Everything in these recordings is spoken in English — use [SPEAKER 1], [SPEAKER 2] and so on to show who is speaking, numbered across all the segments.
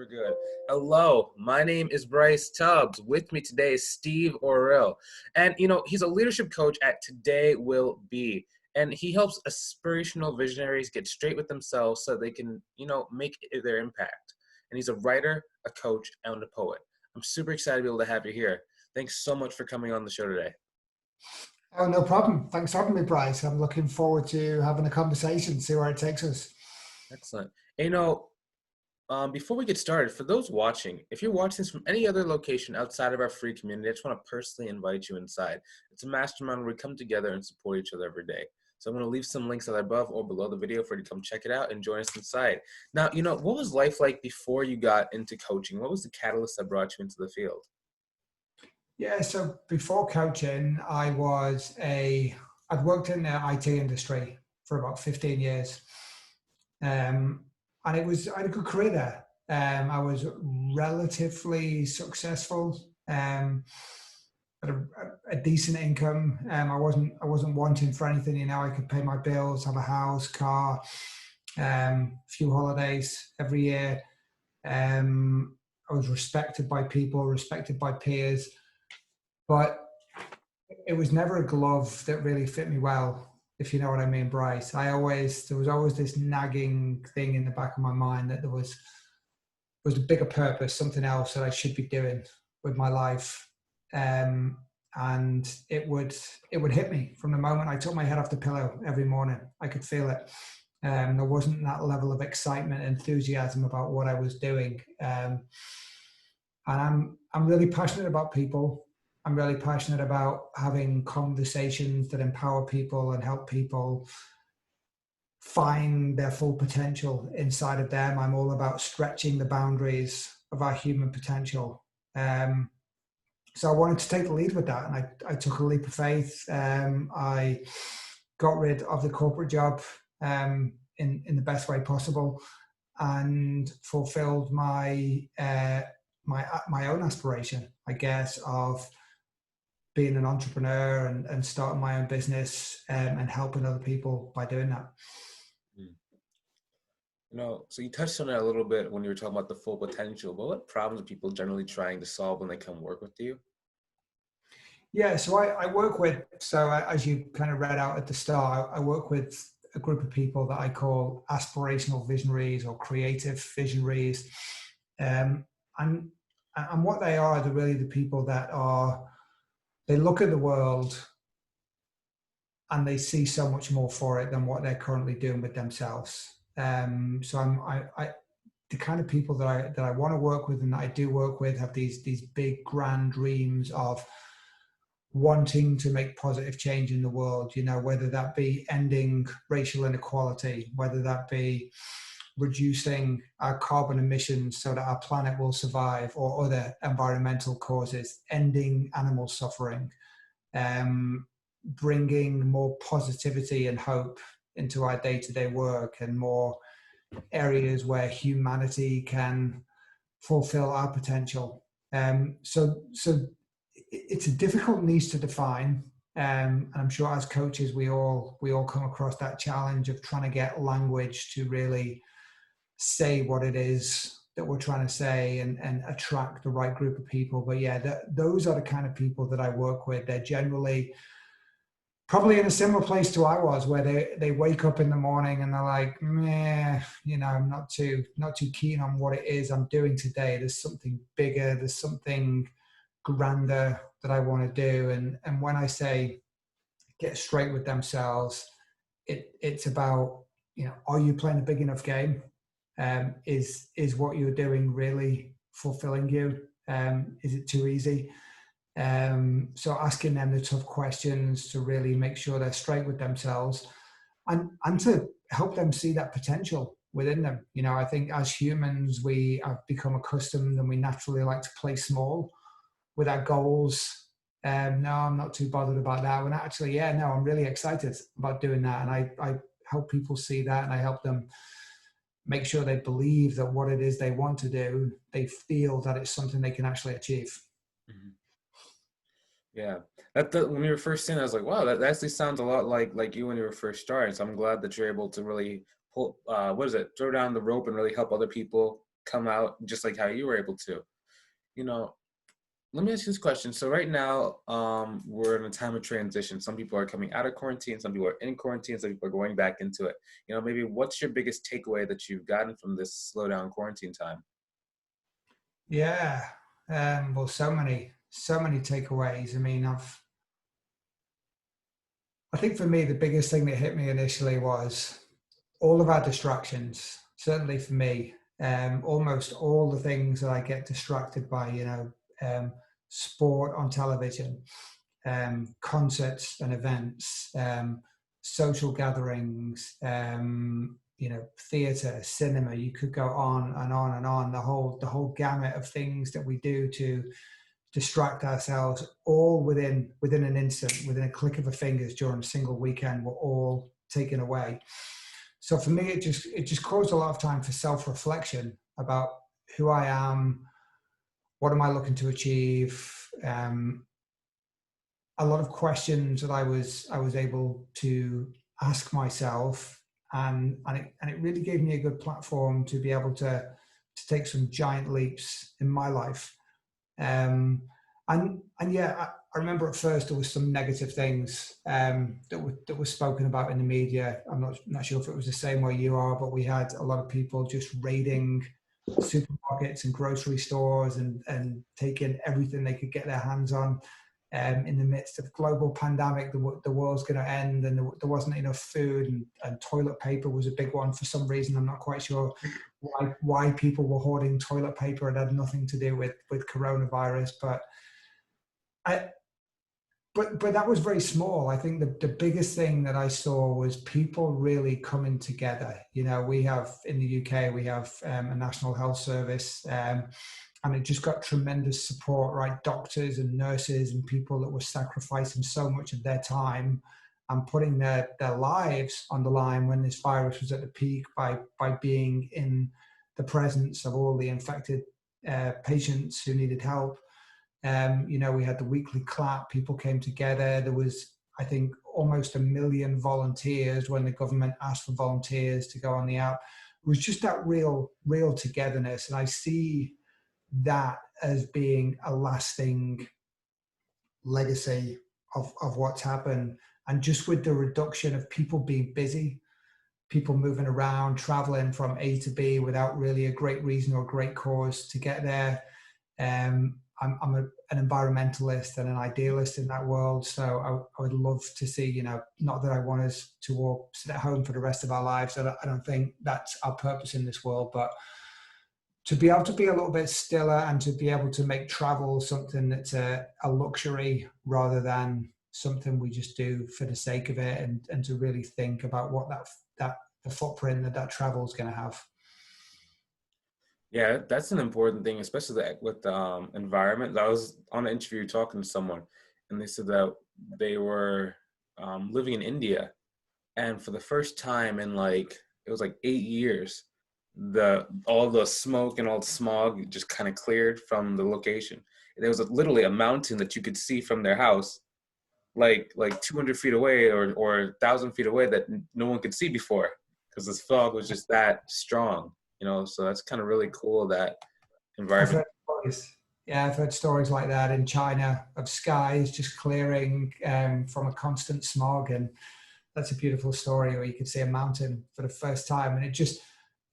[SPEAKER 1] We're good. Hello, my name is Bryce Tubbs. With me today is Steve Orrill. And, he's a leadership coach at Today Will Be. And he helps aspirational visionaries get straight with themselves so they can, make their impact. And he's a writer, a coach, and a poet. I'm super excited to be able to have you here. Thanks so much for coming on the show today.
[SPEAKER 2] Oh, no problem. Thanks for having me, Bryce. I'm looking forward to having a conversation, see where it takes us.
[SPEAKER 1] Excellent. Before we get started, for those watching, if you're watching this from any other location outside of our free community, I just want to personally invite you inside. It's a mastermind where we come together and support each other every day. So I'm going to leave some links either above or below the video for you to come check it out and join us inside. Now, what was life like before you got into coaching? What was the catalyst that brought you into the field?
[SPEAKER 2] Yeah, so before coaching, I'd worked in the IT industry for about 15 years. And I had a good career there. I was relatively successful, at a decent income. I wasn't wanting for anything. I could pay my bills, have a house, car, few holidays every year. I was respected by people, respected by peers, but it was never a glove that really fit me well, if you know what I mean, Bryce. There was always this nagging thing in the back of my mind that there was a bigger purpose, something else that I should be doing with my life. And it would hit me from the moment I took my head off the pillow every morning. I could feel it. There wasn't that level of excitement, enthusiasm about what I was doing. And I'm really passionate about people. I'm really passionate about having conversations that empower people and help people find their full potential inside of them. I'm all about stretching the boundaries of our human potential. So I wanted to take the lead with that, and I took a leap of faith. I got rid of the corporate job in the best way possible, and fulfilled my own aspiration, I guess, of being an entrepreneur and starting my own business, and helping other people by doing that.
[SPEAKER 1] So you touched on it a little bit when you were talking about the full potential, but what problems are people generally trying to solve when they come work with you?
[SPEAKER 2] Yeah, so I work with, as you kind of read out at the start, I work with a group of people that I call aspirational visionaries or creative visionaries. And what they are, they're really the people that they look at the world and they see so much more for it than what they're currently doing with themselves. The kind of people that I want to work with and that I do work with have these big grand dreams of wanting to make positive change in the world, whether that be ending racial inequality, whether that be reducing our carbon emissions so that our planet will survive, or other environmental causes, ending animal suffering, bringing more positivity and hope into our day-to-day work, and more areas where humanity can fulfill our potential. So it's a difficult niche to define. And I'm sure as coaches, we all come across that challenge of trying to get language to really say what it is that we're trying to say and attract the right group of people. But yeah, those are the kind of people that I work with. They're generally probably in a similar place to I was, where they wake up in the morning and they're like, meh, I'm not too keen on what it is I'm doing today. There's something bigger, there's something grander that I want to do. And when I say get straight with themselves, it's about, are you playing a big enough game? Is what you're doing really fulfilling you? Is it too easy? So asking them the tough questions to really make sure they're straight with themselves, and to help them see that potential within them. I think as humans, we have become accustomed and we naturally like to play small with our goals. No, I'm not too bothered about that. When actually, I'm really excited about doing that. And I help people see that, and I help them make sure they believe that what it is they want to do, they feel that it's something they can actually achieve.
[SPEAKER 1] Mm-hmm. Yeah, when you were first saying, I was like, wow, that actually sounds a lot like you when you were first starting. So I'm glad that you're able to really throw down the rope and really help other people come out just like how you were able to. You know, let me ask you this question. So right now, we're in a time of transition. Some people are coming out of quarantine, some people are in quarantine, some people are going back into it. You know, maybe what's your biggest takeaway that you've gotten from this slowdown quarantine time?
[SPEAKER 2] Yeah. Well, so many takeaways. I mean, I think for me, the biggest thing that hit me initially was all of our distractions. Certainly for me, almost all the things that I get distracted by, sport on television, concerts and events, social gatherings, theatre, cinema. You could go on and on and on. The whole gamut of things that we do to distract ourselves, all within an instant, within a click of a fingers during a single weekend, were all taken away. So for me, it just caused a lot of time for self-reflection about who I am, what am I looking to achieve, a lot of questions that I was able to ask myself, and it really gave me a good platform to be able to take some giant leaps in my life. And yeah, I remember at first there was some negative things that were spoken about in the media. I'm not sure if it was the same way you are, but we had a lot of people just raiding supermarkets and grocery stores and taking everything they could get their hands on. In the midst of global pandemic, the world's going to end, and there wasn't enough food, and toilet paper was a big one for some reason. I'm not quite sure why people were hoarding toilet paper. It had nothing to do with coronavirus, I, but that was very small. I think the biggest thing that I saw was people really coming together. We have in the UK, we have a National Health Service, and it just got tremendous support, right? Doctors and nurses and people that were sacrificing so much of their time and putting their lives on the line when this virus was at the peak by being in the presence of all the infected patients who needed help. We had the weekly clap, people came together. There was, I think, almost 1 million volunteers when the government asked for volunteers to go on the app. It was just that real togetherness. And I see that as being a lasting legacy of what's happened. And just with the reduction of people being busy, people moving around, traveling from A to B without really a great reason or a great cause to get there. I'm an environmentalist and an idealist in that world. So I would love to see, not that I want us to all sit at home for the rest of our lives. I don't think that's our purpose in this world, but to be able to be a little bit stiller and to be able to make travel something that's a luxury rather than something we just do for the sake of it, and to really think about what the footprint that travel is going to have.
[SPEAKER 1] Yeah, that's an important thing, especially with the environment. I was on an interview talking to someone, and they said that they were living in India, and for the first time in it was like 8 years, all the smoke and all the smog just kind of cleared from the location. There was literally a mountain that you could see from their house, like 200 feet away or 1,000 feet away, that no one could see before because the fog was just that strong. So that's kind of really cool, that
[SPEAKER 2] I've
[SPEAKER 1] environment.
[SPEAKER 2] heard stories. Yeah, I've heard stories like that in China of skies just clearing from a constant smog, and that's a beautiful story where you could see a mountain for the first time. And it just,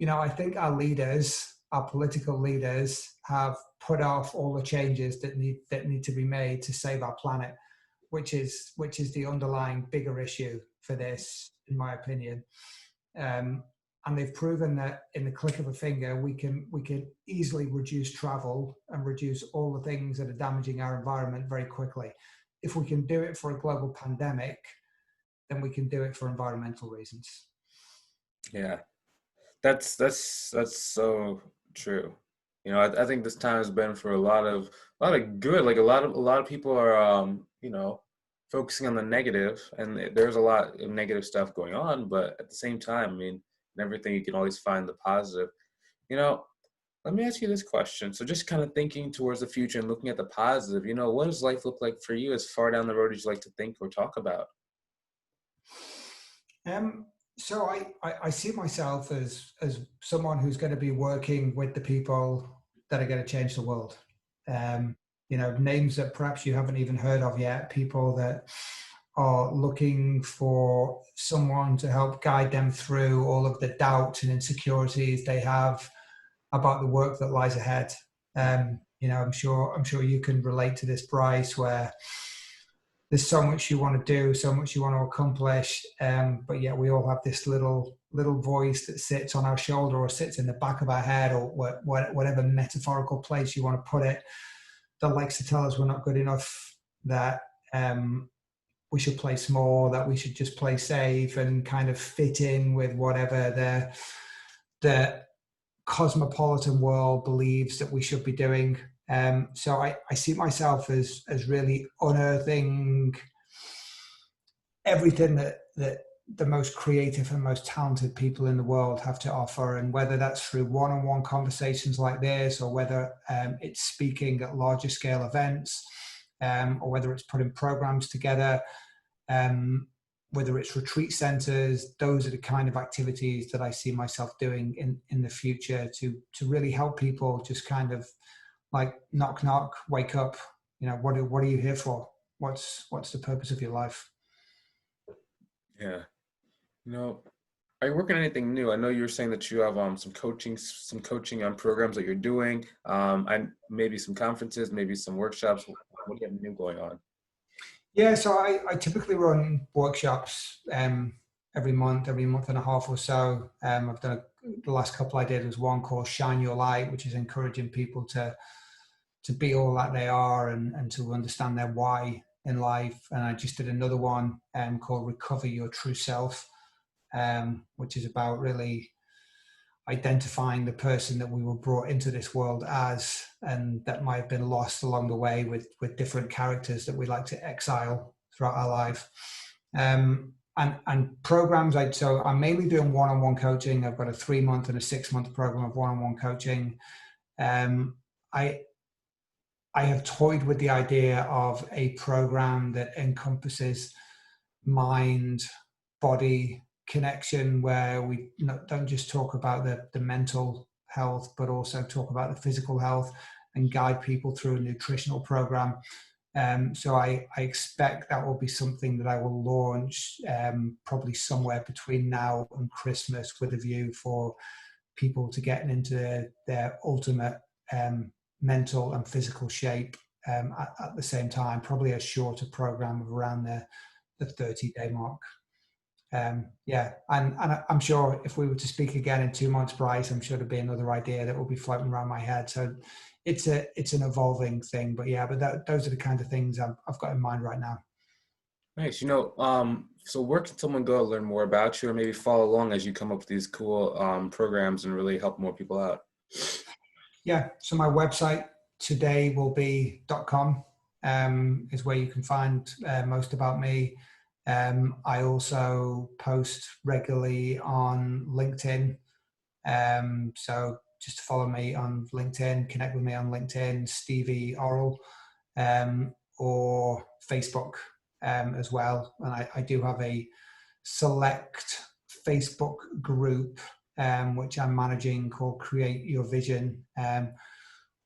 [SPEAKER 2] I think our leaders, our political leaders, have put off all the changes that need to be made to save our planet, which is the underlying bigger issue for this, in my opinion. And they've proven that in the click of a finger, we can easily reduce travel and reduce all the things that are damaging our environment very quickly. If we can do it for a global pandemic, then we can do it for environmental reasons.
[SPEAKER 1] Yeah, that's so true. I think this time has been for a lot of good. Like a lot of people are focusing on the negative, and there's a lot of negative stuff going on. But at the same time, I mean, in everything you can always find the positive. You know, Let me ask you this question. So just kind of thinking towards the future and looking at the positive, what does life look like for you as far down the road as you like to think or talk about?
[SPEAKER 2] Um, So I see myself as someone who's going to be working with the people that are going to change the world. Um, names that perhaps you haven't even heard of yet, people that are looking for someone to help guide them through all of the doubts and insecurities they have about the work that lies ahead. I'm sure you can relate to this, Bryce, where there's so much you want to do, so much you want to accomplish, but yet we all have this little voice that sits on our shoulder or sits in the back of our head, or whatever metaphorical place you want to put it, that likes to tell us we're not good enough, that we should play small, that we should just play safe and kind of fit in with whatever the cosmopolitan world believes that we should be doing. So I see myself as really unearthing everything that the most creative and most talented people in the world have to offer, and whether that's through one-on-one conversations like this, or whether it's speaking at larger scale events, or whether it's putting programs together, whether it's retreat centers. Those are the kind of activities that I see myself doing in the future to really help people just kind of like knock, knock, wake up. What are you here for? What's the purpose of your life?
[SPEAKER 1] Yeah. Are you working on anything new? I know you were saying that you have some coaching programs that you're doing, and maybe some conferences, maybe some workshops. What do you have new going on?
[SPEAKER 2] Yeah, so I typically run workshops every month and a half or so. I've done the last couple I did was one called Shine Your Light, which is encouraging people to be all that they are, and to understand their why in life. And I just did another one called Recover Your True Self, which is about really identifying the person that we were brought into this world as, and that might have been lost along the way with different characters that we like to exile throughout our life. And programs, so I'm mainly doing one-on-one coaching. I've got a 3-month and a 6-month program of one-on-one coaching. I have toyed with the idea of a program that encompasses mind, body connection, where we don't just talk about the mental health, but also talk about the physical health, and guide people through a nutritional program. So I expect that will be something that I will launch probably somewhere between now and Christmas, with a view for people to get into their ultimate mental and physical shape at the same time. Probably a shorter program of around the 30-day mark. Yeah, and I'm sure if we were to speak again in 2 months, Bryce, I'm sure there'll be another idea that will be floating around my head. So it's an evolving thing, but yeah, those are the kind of things I've got in mind right now.
[SPEAKER 1] Nice. So where can someone go to learn more about you, or maybe follow along as you come up with these cool programs and really help more people out?
[SPEAKER 2] Yeah, so my website todaywillbe.com is where you can find most about me. I also post regularly on LinkedIn. So just to follow me on LinkedIn, connect with me on LinkedIn, Stevie Orrill, or Facebook as well. And I do have a select Facebook group which I'm managing, called Create Your Vision,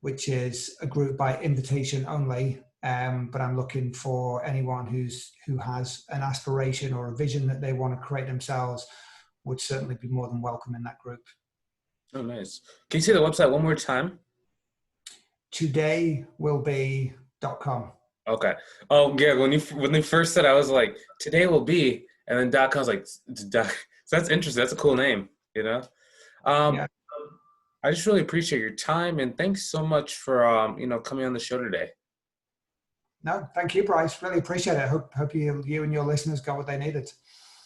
[SPEAKER 2] which is a group by invitation only. But I'm looking for anyone who has an aspiration or a vision that they want to create themselves, would certainly be more than welcome in that group.
[SPEAKER 1] Oh, nice. Can you say the website one more time?
[SPEAKER 2] todaywillbe.com.
[SPEAKER 1] Okay. Oh, yeah. When they first said, I was like, today will be, and then .com, I was like, it's .com. So that's interesting. That's a cool name, you know?
[SPEAKER 2] Yeah.
[SPEAKER 1] Um, I just really appreciate your time, and thanks so much for coming on the show today.
[SPEAKER 2] No, thank you, Bryce. Really appreciate it. Hope you and your listeners got what they needed.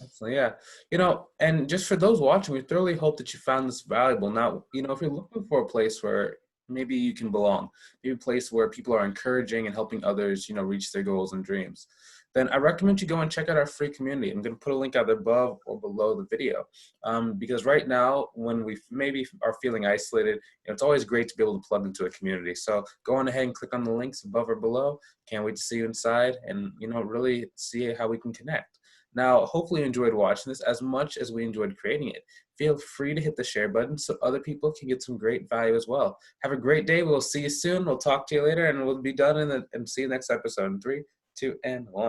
[SPEAKER 1] Excellent. Yeah. And just for those watching, we thoroughly hope that you found this valuable. Now, if you're looking for a place where maybe you can belong, maybe a place where people are encouraging and helping others, reach their goals and dreams, then I recommend you go and check out our free community. I'm going to put a link either above or below the video. Because right now, when we maybe are feeling isolated, it's always great to be able to plug into a community. So go on ahead and click on the links above or below. Can't wait to see you inside and, really see how we can connect. Now, hopefully you enjoyed watching this as much as we enjoyed creating it. Feel free to hit the share button so other people can get some great value as well. Have a great day. We'll see you soon. We'll talk to you later, and we'll be done and see you next episode in 3, 2, and 1.